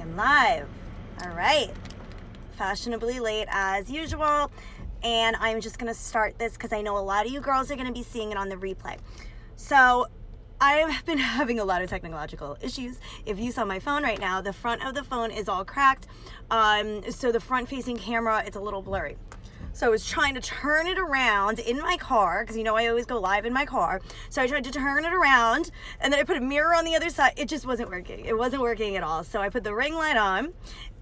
am live. All right. Fashionably late as usual. And I'm just going to start this because I know a lot of you girls are going to be seeing it on the replay. So I've been having a lot of technological issues. If you saw my phone right now, the front of the phone is all cracked. So the front facing camera, it's a little blurry. So I was trying to turn it around in my car, because you know I always go live in my car. So I tried to turn it around, and then I put a mirror on the other side. It just wasn't working. It wasn't working at all. So I put the ring light on,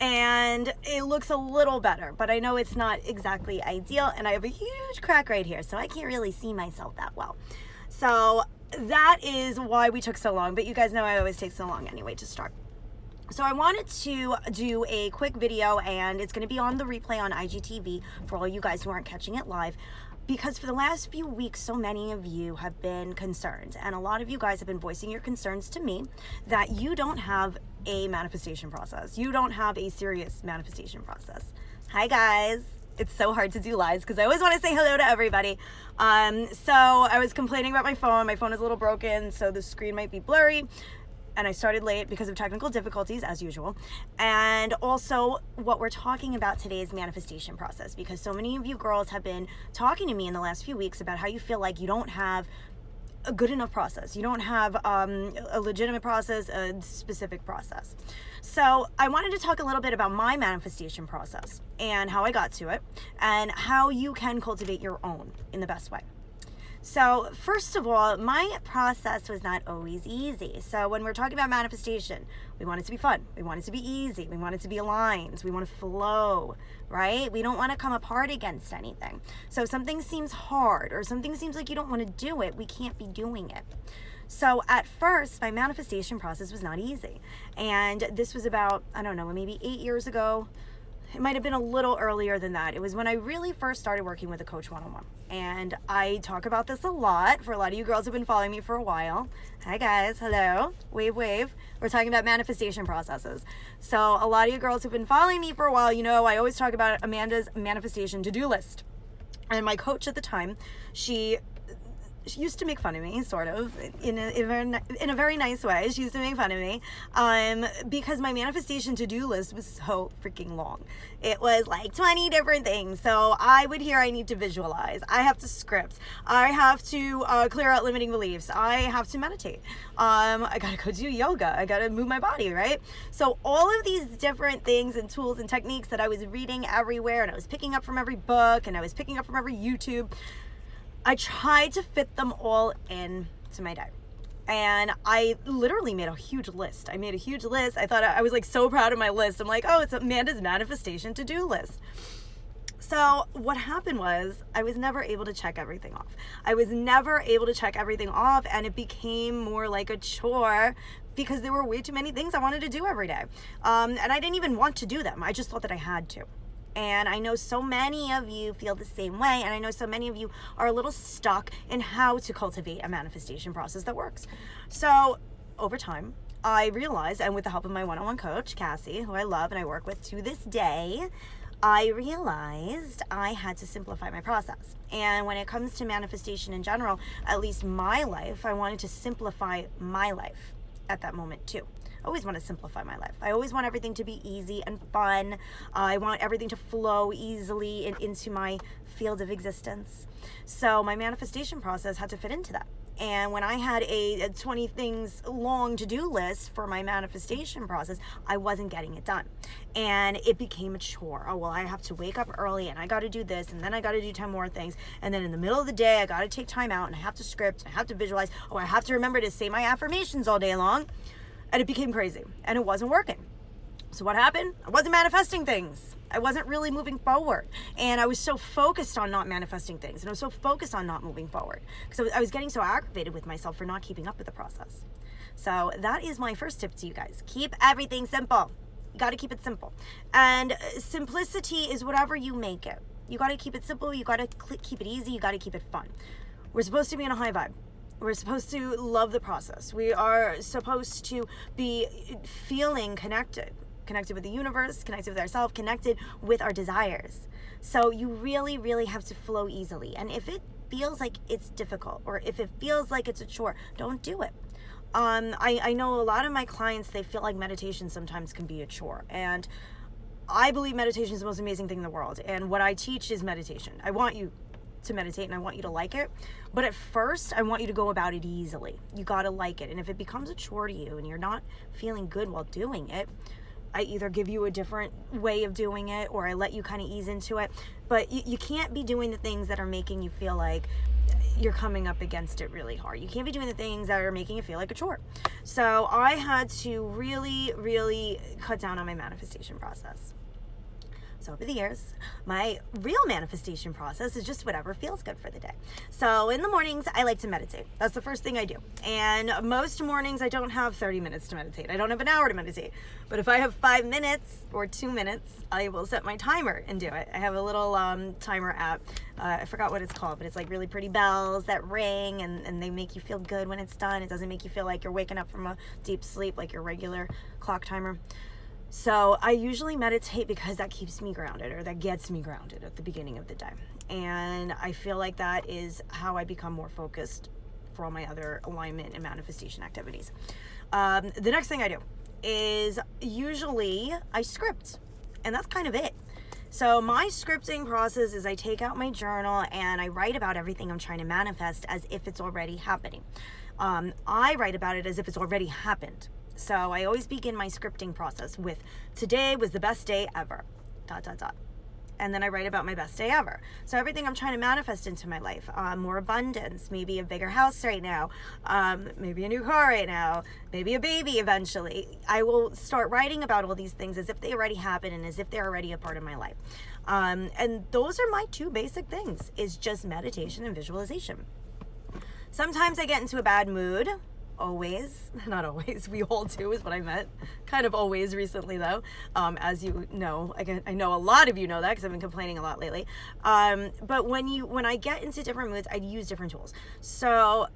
and it looks a little better, but I know it's not exactly ideal, and I have a huge crack right here, so I can't really see myself that well. So that is why we took so long, but you guys know I always take so long anyway to start. So I wanted to do a quick video, and it's going to be on the replay on IGTV for all you guys who aren't catching it live, because for the last few weeks, so many of you have been concerned, and a lot of you guys have been voicing your concerns to me that you don't have a manifestation process. You don't have a serious manifestation process. Hi guys. It's so hard to do lives because I always want to say hello to everybody. So I was complaining about my phone. My phone is a little broken, so the screen might be blurry. And I started late because of technical difficulties, as usual. And also, what we're talking about today is manifestation process, because so many of you girls have been talking to me in the last few weeks about how you feel like you don't have a good enough process. You don't have a legitimate process, a specific process. So I wanted to talk a little bit about my manifestation process and how I got to it and how you can cultivate your own in the best way. So first of all, my process was not always easy. So when we're talking about manifestation, we want it to be fun. We want it to be easy. We want it to be aligned. We want to flow, right? We don't want to come apart against anything. So if something seems hard or something seems like you don't want to do it, we can't be doing it. So at first, my manifestation process was not easy. And this was about, I don't know, maybe 8 years ago. It might have been a little earlier than that. It was when I really first started working with a coach one-on-one. And I talk about this a lot for a lot of you girls who've been following me for a while. Hi guys, hello, wave, wave. We're talking about manifestation processes. So a lot of you girls who've been following me for a while, you know I always talk about Amanda's manifestation to-do list. And my coach at the time, she used to make fun of me, sort of, in a very nice way. She used to make fun of me because my manifestation to-do list was so freaking long. It was like 20 different things. So I would hear I need to visualize. I have to script. I have to clear out limiting beliefs. I have to meditate. I got to go do yoga. I got to move my body, right? So all of these different things and tools and techniques that I was reading everywhere, and I was picking up from every book, and I was picking up from every YouTube, I tried to fit them all in to my day. And I literally made a huge list. I made a huge list. I thought I was like so proud of my list. I'm like, oh, it's Amanda's manifestation to-do list. So what happened was I was never able to check everything off. And it became more like a chore because there were way too many things I wanted to do every day. And I didn't even want to do them. I just thought that I had to. And I know so many of you feel the same way, and I know so many of you are a little stuck in how to cultivate a manifestation process that works. So over time, I realized, and with the help of my one-on-one coach, Cassie, who I love and I work with to this day, I realized I had to simplify my process. And when it comes to manifestation in general, at least my life, I wanted to simplify my life at that moment too. I always want to simplify my life. I always want everything to be easy and fun. I want everything to flow easily into my field of existence. So my manifestation process had to fit into that. And when I had a 20 things long to-do list for my manifestation process, I wasn't getting it done. And it became a chore. Oh, well, I have to wake up early and I got to do this, and then I got to do 10 more things. And then in the middle of the day, I got to take time out and I have to script and I have to visualize. Oh, I have to remember to say my affirmations all day long. And it became crazy and it wasn't working. So what happened? I wasn't manifesting things. I wasn't really moving forward. And I was so focused on not manifesting things. And I was so focused on not moving forward. Because I was getting so aggravated with myself for not keeping up with the process. So that is my first tip to you guys. Keep everything simple. You got to keep it simple. And simplicity is whatever you make it. You got to keep it simple. You got to keep it easy. You got to keep it fun. We're supposed to be in a high vibe. We're supposed to love the process. We are supposed to be feeling connected with the universe, connected with ourselves, connected with our desires. So you really, really have to flow easily. And if it feels like it's difficult, or if it feels like it's a chore, don't do it. I know a lot of my clients, they feel like meditation sometimes can be a chore. And I believe meditation is the most amazing thing in the world. And what I teach is meditation. I want you to meditate and I want you to like it. But at first, I want you to go about it easily. You got to like it. And if it becomes a chore to you and you're not feeling good while doing it, I either give you a different way of doing it or I let you kind of ease into it. But you can't be doing the things that are making you feel like you're coming up against it really hard. You can't be doing the things that are making you feel like a chore. So I had to really, really cut down on my manifestation process. So over the years, my real manifestation process is just whatever feels good for the day. So in the mornings, I like to meditate. That's the first thing I do. And most mornings, I don't have 30 minutes to meditate. I don't have an hour to meditate. But if I have 5 minutes or 2 minutes, I will set my timer and do it. I have a little timer app. I forgot what it's called, but it's like really pretty bells that ring and they make you feel good when it's done. It doesn't make you feel like you're waking up from a deep sleep like your regular clock timer. So I usually meditate because that keeps me grounded, or that gets me grounded at the beginning of the day. And I feel like that is how I become more focused for all my other alignment and manifestation activities. The next thing I do is usually I script, and that's kind of it. So my scripting process is I take out my journal and I write about everything I'm trying to manifest as if it's already happening. I write about it as if it's already happened. So I always begin my scripting process with, today was the best day ever, ... And then I write about my best day ever. So everything I'm trying to manifest into my life, more abundance, maybe a bigger house right now, maybe a new car right now, maybe a baby eventually. I will start writing about all these things as if they already happened and as if they're already a part of my life. And those are my two basic things, is just meditation and visualization. Sometimes I get into a bad mood. Always, not always, we all do is what I meant. Kind of always recently though, as you know, I know a lot of you know that because I've been complaining a lot lately. But when I get into different moods, I use different tools. So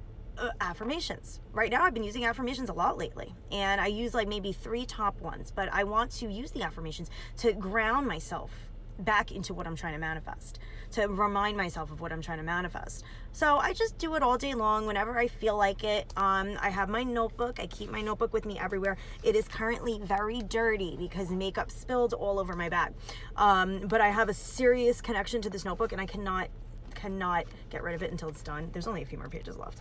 affirmations. Right now I've been using affirmations a lot lately, and I use like maybe 3 top ones, but I want to use the affirmations to ground myself back into what I'm trying to manifest, to remind myself of what I'm trying to manifest. So I just do it all day long whenever I feel like it. I have my notebook. I keep my notebook with me everywhere. It is currently very dirty because makeup spilled all over my bag. But I have a serious connection to this notebook and I cannot get rid of it until it's done. There's only a few more pages left.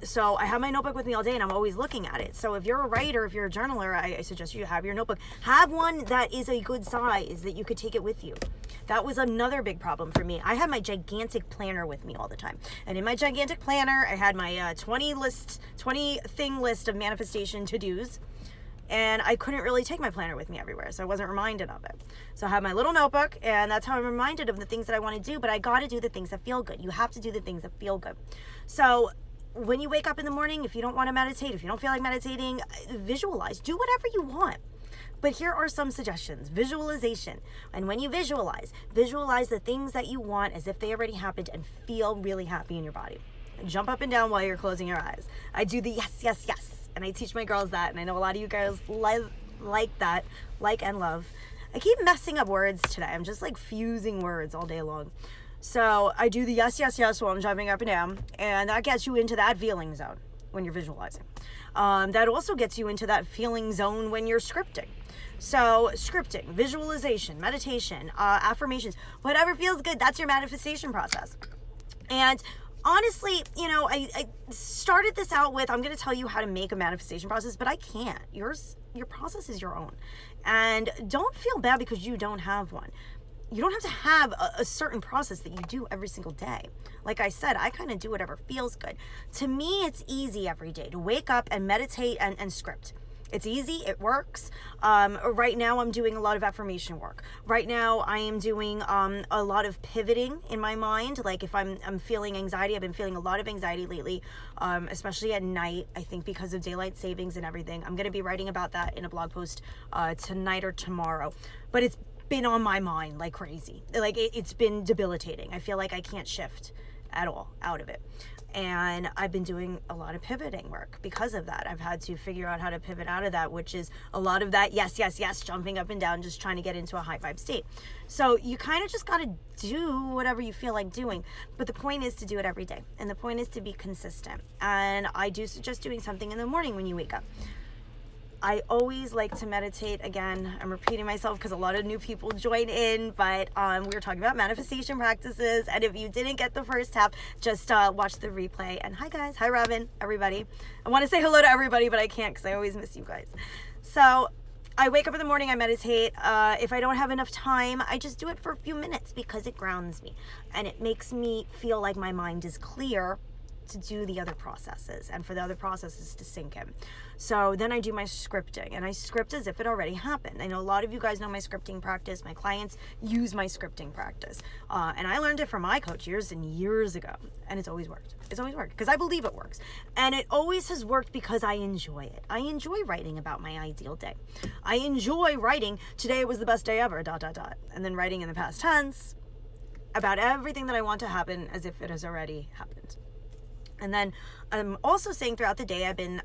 So I have my notebook with me all day and I'm always looking at it. So if you're a writer, if you're a journaler, I suggest you have your notebook. Have one that is a good size that you could take it with you. That was another big problem for me. I had my gigantic planner with me all the time. And in my gigantic planner, I had my 20 thing list of manifestation to-dos. And I couldn't really take my planner with me everywhere, so I wasn't reminded of it. So I have my little notebook, and that's how I'm reminded of the things that I want to do, but I got to do the things that feel good. You have to do the things that feel good. So when you wake up in the morning, if you don't want to meditate, if you don't feel like meditating, visualize. Do whatever you want. But here are some suggestions. Visualization. And when you visualize the things that you want as if they already happened and feel really happy in your body. Jump up and down while you're closing your eyes. I do the yes, yes, yes. And I teach my girls that, and I know a lot of you girls like that, like and love. I keep messing up words today. I'm just like fusing words all day long. So I do the yes, yes, yes while I'm jumping up and down, and that gets you into that feeling zone when you're visualizing. That also gets you into that feeling zone when you're scripting. So scripting, visualization, meditation, affirmations, whatever feels good, that's your manifestation process. And honestly, you know, I started this out with, I'm going to tell you how to make a manifestation process, but I can't. Your process is your own. And don't feel bad because you don't have one. You don't have to have a certain process that you do every single day. Like I said, I kind of do whatever feels good. To me, it's easy every day to wake up and meditate and script. It's easy. It works. Right now, I'm doing a lot of affirmation work. Right now, I am doing a lot of pivoting in my mind. Like if I'm feeling anxiety, I've been feeling a lot of anxiety lately, especially at night, I think because of daylight savings and everything. I'm going to be writing about that in a blog post tonight or tomorrow. But it's been on my mind like crazy. Like it's been debilitating. I feel like I can't shift at all out of it. And I've been doing a lot of pivoting work because of that. I've had to figure out how to pivot out of that, which is a lot of that yes, jumping up and down, just trying to get into a high vibe state. So you kind of just got to do whatever you feel like doing. But the point is to do it every day. And the point is to be consistent. And I do suggest doing something in the morning when you wake up. I always like to meditate. Again, I'm repeating myself because a lot of new people join in, but we were talking about manifestation practices. And if you didn't get the first half, just watch the replay. And hi guys, hi Robin, everybody. I want to say hello to everybody, but I can't because I always miss you guys. So I wake up in the morning, I meditate. If I don't have enough time, I just do it for a few minutes because it grounds me and it makes me feel like my mind is clear to do the other processes and for the other processes to sink in. So then I do my scripting, and I script as if it already happened. I know a lot of you guys know my scripting practice. My clients use my scripting practice. And I learned it from my coach years and years ago, and it's always worked. It's always worked because I believe it works. And it always has worked because I enjoy it. I enjoy writing about my ideal day. I enjoy writing, today was the best day ever, ... And then writing in the past tense about everything that I want to happen as if it has already happened. And then I'm also saying throughout the day, I've been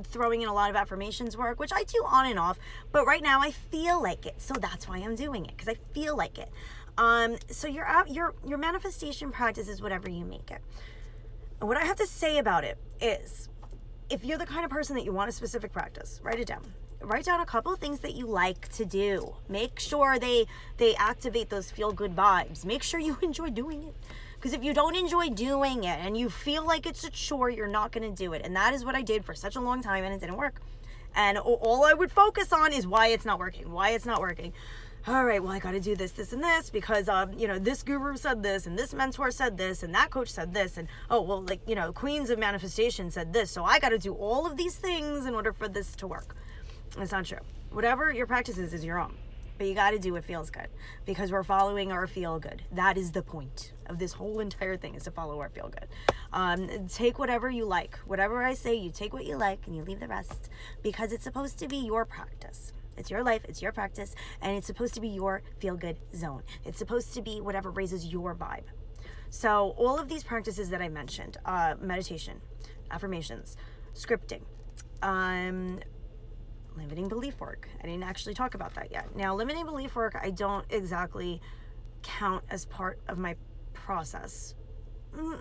throwing in a lot of affirmations work, which I do on and off, but right now I feel like it. So that's why I'm doing it, because I feel like it. So your manifestation practice is whatever you make it. And what I have to say about it is, if you're the kind of person that you want a specific practice, write it down. Write down a couple of things that you like to do. Make sure they activate those feel-good vibes. Make sure you enjoy doing it. Because if you don't enjoy doing it and you feel like it's a chore, you're not going to do it. And that is what I did for such a long time, and it didn't work. And all I would focus on is why it's not working. All right, well, I got to do this, and this because, this guru said this, and this mentor said this, and that coach said this, and, Queens of Manifestation said this. So I got to do all of these things in order for this to work. It's not true. Whatever your practice is your own. But you got to do what feels good, because we're following our feel good. That is the point of this whole entire thing, is to follow our feel good. Take whatever you like. Whatever I say, you take what you like and you leave the rest, because it's supposed to be your practice. It's your life, it's your practice, and it's supposed to be your feel good zone. It's supposed to be whatever raises your vibe. So all of these practices that I mentioned, meditation, affirmations, scripting, limiting belief work. I didn't actually talk about that yet. Now, limiting belief work, I don't exactly count as part of my process.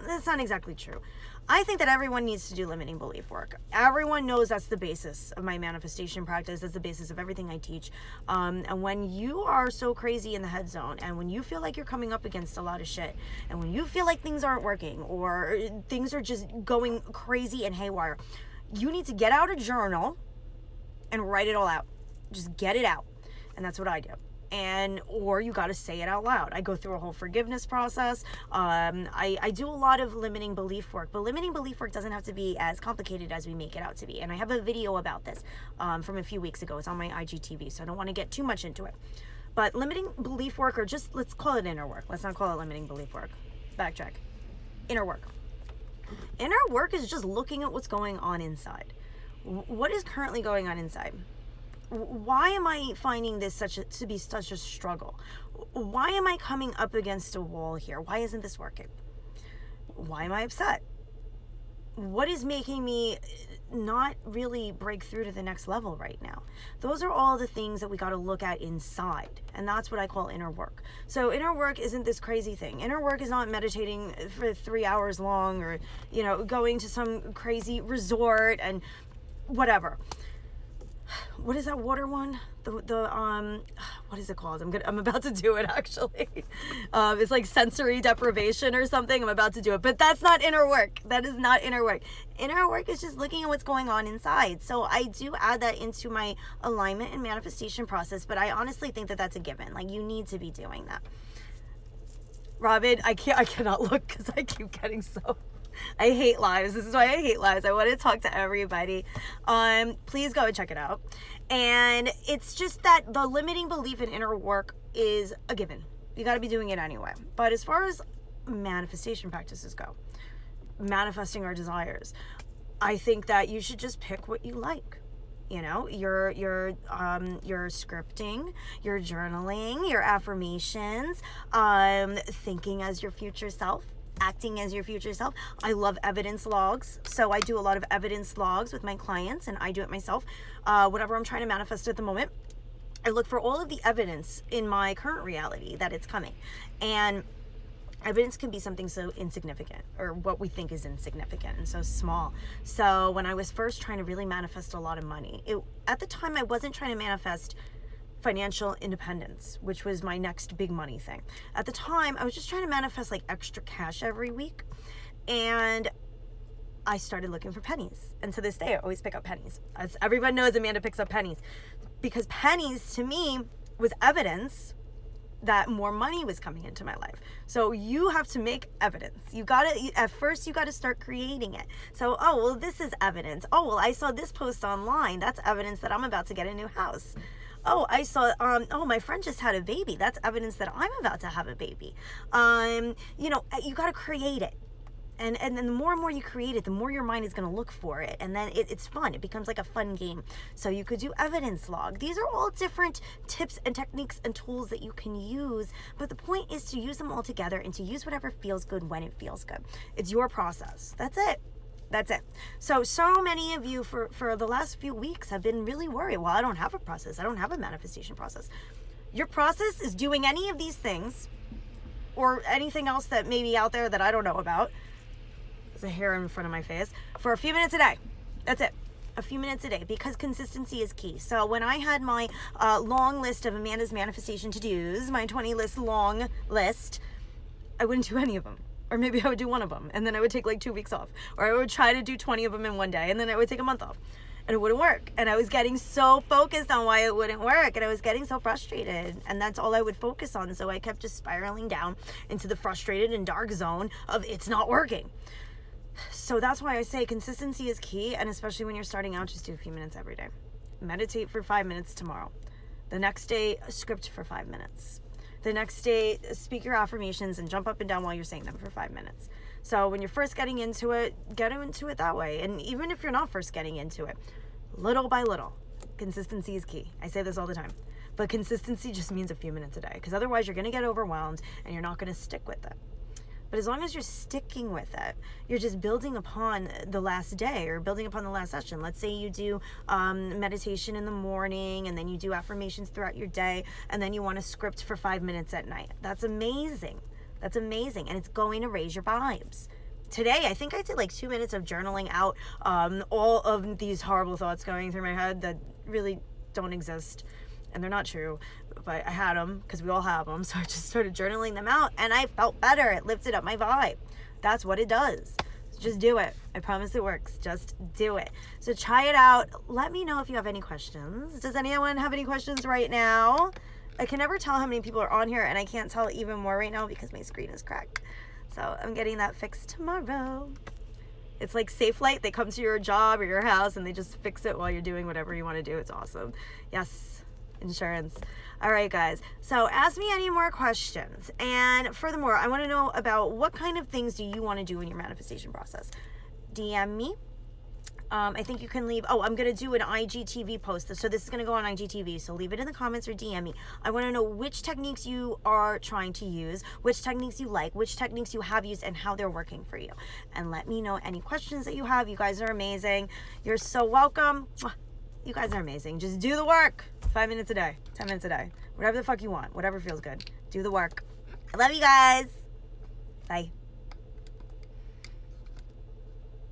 That's not exactly true. I think that everyone needs to do limiting belief work. Everyone knows that's the basis of my manifestation practice. That's the basis of everything I teach. And when you are so crazy in the head zone, and when you feel like you're coming up against a lot of shit, and when you feel like things aren't working, or things are just going crazy and haywire, you need to get out a journal and write it all out. Just get it out. And that's what I do. Or you got to say it out loud. I go through a whole forgiveness process. I do a lot of limiting belief work, but limiting belief work doesn't have to be as complicated as we make it out to be. And I have a video about this from a few weeks ago. It's on my IGTV, so I don't want to get too much into it. But limiting belief work, or just, let's call it inner work. Let's not call it limiting belief work. Backtrack. Inner work. Inner work is just looking at what's going on inside. What is currently going on inside? Why am I finding this to be such a struggle? Why am I coming up against a wall here? Why isn't this working? Why am I upset? What is making me not really break through to the next level right now? Those are all the things that we got to look at inside. And that's what I call inner work. So inner work isn't this crazy thing. Inner work is not meditating for 3 hours long, or, going to some crazy resort and whatever. What is that water one? What is it called? I'm about to do it actually. It's like sensory deprivation or something. I'm about to do it, but that's not inner work. That is not inner work. Inner work is just looking at what's going on inside. So I do add that into my alignment and manifestation process, but I honestly think that that's a given. Like, you need to be doing that. Robin, I cannot look because I keep getting so... I hate lives. This is why I hate lives. I want to talk to everybody. Please go and check it out. And it's just that the limiting belief in inner work is a given. You got to be doing it anyway. But as far as manifestation practices go, manifesting our desires, I think that you should just pick what you like. Your scripting, your journaling, your affirmations, thinking as your future self. acting as your future self. I love evidence logs. So I do a lot of evidence logs with my clients, and I do it myself. Whatever I'm trying to manifest at the moment, I look for all of the evidence in my current reality that it's coming. And evidence can be something so insignificant, or what we think is insignificant and so small. So when I was first trying to really manifest a lot of money, at the time I wasn't trying to manifest financial independence, which was my next big money thing. At the time, I was just trying to manifest like extra cash every week. And I started looking for pennies. And to this day, I always pick up pennies. As everyone knows, Amanda picks up pennies. Because pennies, to me, was evidence that more money was coming into my life. So you have to make evidence. At first you gotta start creating it. So, oh, well, this is evidence. Oh, well, I saw this post online. That's evidence that I'm about to get a new house. Oh, I saw, my friend just had a baby. That's evidence that I'm about to have a baby. You gotta create it. And then the more and more you create it, the more your mind is going to look for it. And then it's fun. It becomes like a fun game. So you could do evidence log. These are all different tips and techniques and tools that you can use. But the point is to use them all together and to use whatever feels good when it feels good. It's your process. That's it. So many of you for the last few weeks have been really worried. Well, I don't have a process. I don't have a manifestation process. Your process is doing any of these things or anything else that may be out there that I don't know about. There's a hair in front of my face, for a few minutes a day. That's it. A few minutes a day, because consistency is key. So when I had my long list of Amanda's manifestation to-dos, my 20 list long list, I wouldn't do any of them. Or maybe I would do one of them, and then I would take like 2 weeks off. Or I would try to do 20 of them in one day, and then I would take a month off. And it wouldn't work. And I was getting so focused on why it wouldn't work. And I was getting so frustrated. And that's all I would focus on. So I kept just spiraling down into the frustrated and dark zone of it's not working. So that's why I say consistency is key, and especially when you're starting out, just do a few minutes every day. Meditate for 5 minutes tomorrow. The next day, script for 5 minutes. The next day, speak your affirmations and jump up and down while you're saying them for 5 minutes. So when you're first getting into it, get into it that way. And even if you're not first getting into it, little by little, consistency is key. I say this all the time. But consistency just means a few minutes a day, because otherwise you're going to get overwhelmed and you're not going to stick with it. But as long as you're sticking with it, you're just building upon the last day or building upon the last session. Let's say you do meditation in the morning, and then you do affirmations throughout your day, and then you want to script for 5 minutes at night. That's amazing. And it's going to raise your vibes. Today, I think I did like 2 minutes of journaling out all of these horrible thoughts going through my head that really don't exist. And they're not true, but I had them because we all have them. So I just started journaling them out, and I felt better. It lifted up my vibe. That's what it does. So just do it. I promise it works. Just do it. So try it out. Let me know if you have any questions. Does anyone have any questions right now? I can never tell how many people are on here, and I can't tell even more right now because my screen is cracked. So I'm getting that fixed tomorrow. It's like Safe Light. They come to your job or your house, and they just fix it while you're doing whatever you want to do. It's awesome. Yes. Insurance. All right, guys. So ask me any more questions. And furthermore, I want to know about what kind of things do you want to do in your manifestation process. DM me. I think you can leave. I'm going to do an IGTV post. So this is going to go on IGTV. So leave it in the comments or DM me. I want to know which techniques you are trying to use, which techniques you like, which techniques you have used, and how they're working for you. And let me know any questions that you have. You guys are amazing. You're so welcome. You guys are amazing. Just do the work. 5 minutes a day, 10 minutes a day, whatever the fuck you want, whatever feels good. Do the work. I love you guys. Bye.